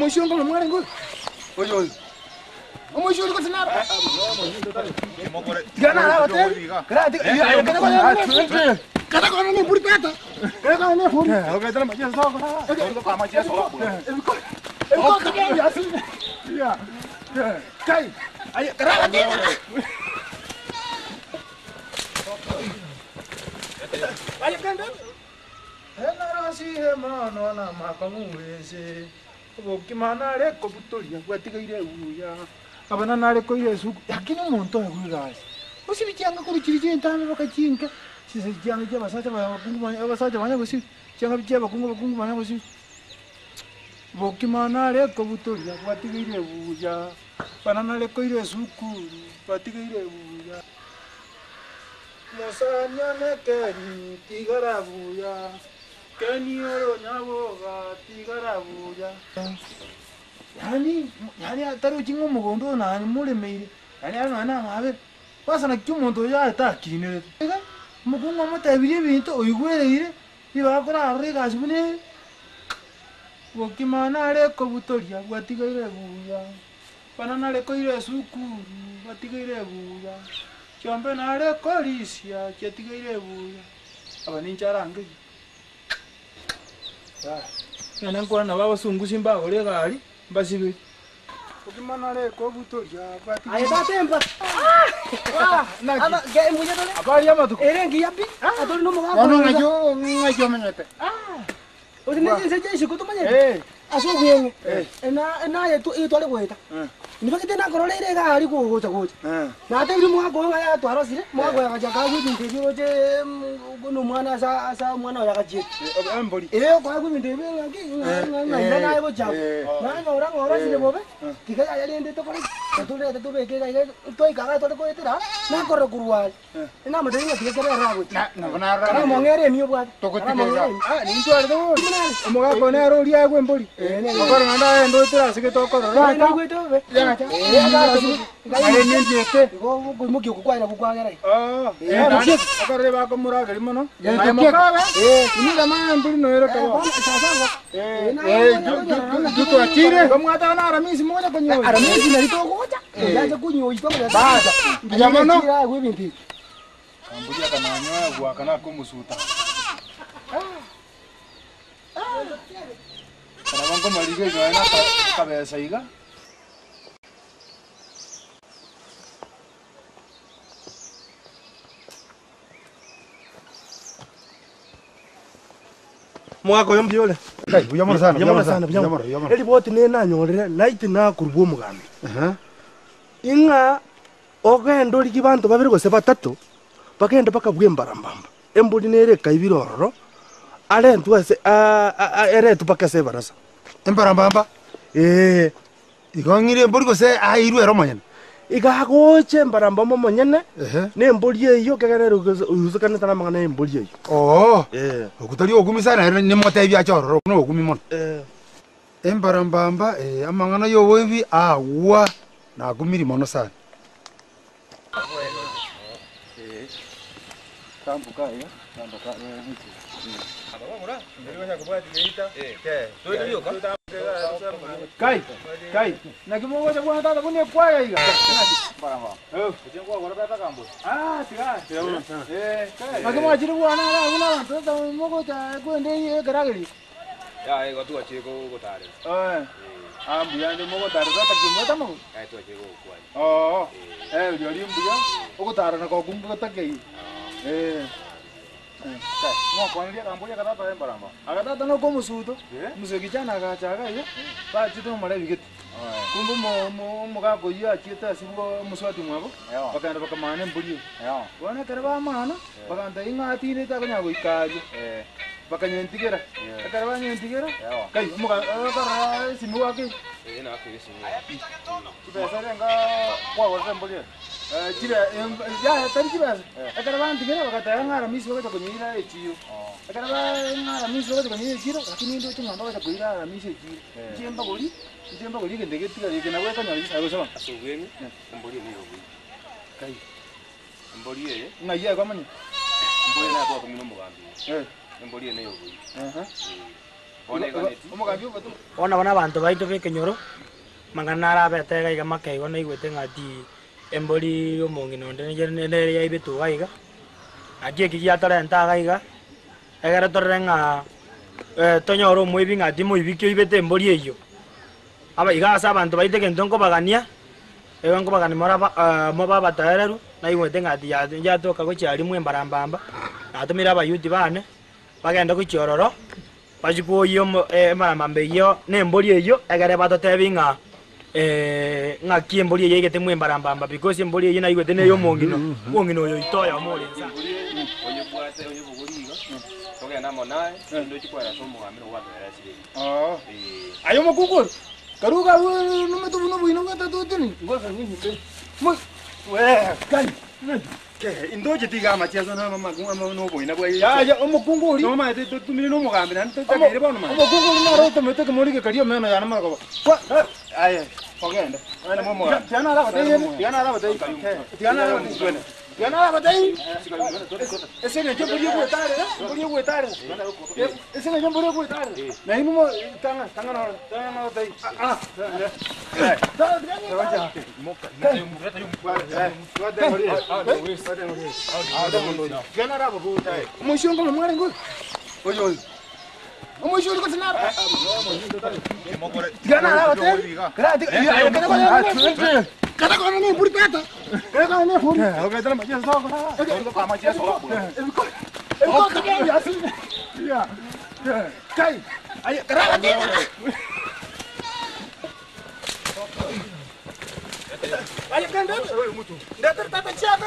Omoshio ngolo mwari ngolo. Oyo. Omoshio ngolo sana. Gana la hotel. Kata kono ni buri pata. Kata kono ni buri. Oke, tala maji so ko. Ko ka maji so ko. Ko ka ya asi. Ya. Kai. Ayo kara lagi. Ayo kan. Hela si hema no na makamwese. Bokimana le ko butoria gwatigaire uya. Abana nale ko ile suku. Yakini umuntu agwigazi. Usibicyanga kuri kirije ntame bakachinka. Sisi cyanga cy'abasaza bakungu abasaza banya gusi. Cyanga by'abakungu banya gusi. Bokimana le ko butoria gwatigaire uya. Bana nale ko ile suku. Gwatigaire uya. Mosanya nekeni tigarabuya. Keni oro nyaboga tigarabuya. Yani atari uchingo mugondo na mulemeire. Yani ana ngabe. Basa na cyumuntu ya atakine. Mugunga mutabiri bintu uyigwereire. Bibakora arega zibune. Bokimana ale ko butoria gwatigaire buya. Banana le ko ire suku gwatigaire buya. Chombe nale kolisia chetigaire buya. Abanincharange. Nana nkora na baba sungu simba gore gari basibe. Ukimana le ko butoria kwati. Aye batemba. Naki. Aba ge muje dole. Abali amatuko. Erengi yapi? Atoli no mga. Ono ngajo menete. Ose nje nje shikuto manye. Aso gwenye. Na ye tu itole gweta. Nibakite na koroleire gari kugocha gocha. Na ate uri mwa gonga ya twarosire mwa goya gacha kagu ndebe roje gono mwana asa mwana ya gache. Amboli. Kwa gu ndebe ngaki na ebo chao. Na ngora sire bobe. Kika ya lende to kore. Tule ke ga toi kaga to ko etira. Na korre kurwa. Na mate ni kike kere ra gocha. Na ra. Na mongere mi bwa. To ko tike ra. Ni ntware do. Omoga kone ro ria gwe mboli. Okoro nganda endo etira sike to korro. Ra ka gwe to be. Ngai ninjete. Go muki kukwira kukwagera. Akarre ba ko murageri muno. Ni lama mbuli no ero to. Duto atire. Kamwata na aramisi moja kwenye. Aramisi na lito gocha. Yaje kunyo itoma ya. Basa. Jamano. Gwe binti. Kambulia kana nyoya gwa kana kumusuta. Kana bango malige yo na kabeza iga. Mwako yombi yole. Kai, buyamora sana. Buyamora. Eli boti nena nyorere light na kurbo mugambi. Inga ogendo likibantu babiri gose batatu. Bakenda bakabwembarambamba. Embuli nere kaibiroro. Ale ntu ase ere tu bakase barasa. Embarambamba. Igongire embuli gose airu ero manyene. Igagoche mbarambamba monyene. Ne embuli eyo kaganero uzukana tana mangana embuli eyo. Okutali ogumi sana ne mote bya chororo no ogumi mon. Embarambamba amangana yo webi awa na gumiri mono sana. Tambuka ya. Abamura, ndiriwanya kubati geita. Toyo yoka. Kai. Na kimogo cha kwa tata kuni kwaya iga. Baramba. Ujengwa kwa bata kambo. Tiga. Kai. Makimo achiri kwa na kuna tata mogo cha kwende garageli. Ya watu achiko gotare. Ambu yande mogo tare tata kimota mo. Kai tu achiko kwani. Yori mbuya. Ogo tare na ko gumbu takei. Mo kwanlia kambuya katata embaramba. Akatata no ko musuto. Musugi chana akachaga yo. Ba chito mare bigeti. Kumbu mo ga ko ya chita sibo muswati mwabo. Bakanda bakamane mbuli. Wana karaba mana. Bakanda inga tine ta kanya go ikaje. Bakanyentigera. Akaraba nyentigera. Kai mo ga kara simu wake. Na kwisi. Kibesa renga kwa wa mbuli. Chira ya tari chibasa. Akaraba ntigera bakata ngara misi wake konyira echiyo. Akaraba ngara misi wake konyira echiyo. Lakini ndo chimamba wake kuira misi echiyo. Chemba goli. Chemba goli kendege tiga yekena weka nyali sayo sawa. Asubweni. Mboli ni yobu. Kai. Mboli ye. Ngaya kwa mani. Mboli na kwa kumino mugambi. Mboli ne yobu. One ganeti. Umugambi ubatu. Ona wana bantu baitu bekenyoro. Mangana arabete gaiga makaigo na igwete ngati embori omongino ndene ya ibitu gaiga. Agie kigia tore nta gaiga. Egere tore nga tonyoro mwibi ngati mwibikyo ibete embori eyo. Aba igasa abantu baite kentonko bagania. Ewango bagani moba bataereru na igwete ngati ya toka gochari mwembarambamba. Atumira abayuti bane bagenda kuchiororo bajikuyo marambambe yo nembori eyo egere batotebi nga ngaki embori eyo igete mwembarambamba because embori eyo na igwete neyo mongino oyo itoya molenza Onye bwate onye buguriga. Togenda monae ndo chikwara somo gamiro watera chiri. Ayo makukuru. Karuga numetu buno buino ngata tutini. Ngoza nyinyi pe. We, kani. Ke indoje tiga machezo na mama no boina bwa. Ya omukunguri. No ma tumini no mugambi nan takire bono ma. Omukunguri na roto mete ke mori ke kariyo meno yana mara ko. Aye, ogenda. Ana momo. Tiana ala batei. Tiana ala batei. Tiana ala batei. Tiana ala batei. Ese ne je buri ko tare, buri ko tare. Ese ne je buri ko tare. Na inu mo tanga na batei. Ah. Wacha. Moka. Tiana ala batei. Mo shongo mo ngare ngo. Oyo. Omo shuru ko sinara. Tiana ala batei. Kada ko ni buri pata. Kada ko ni buri. Okay, tala machi so ko. Ko ka machi so ko. Ko ka ya asi. Ya. Kai. Ay, kada ni. Ay, kan. Nda tata cha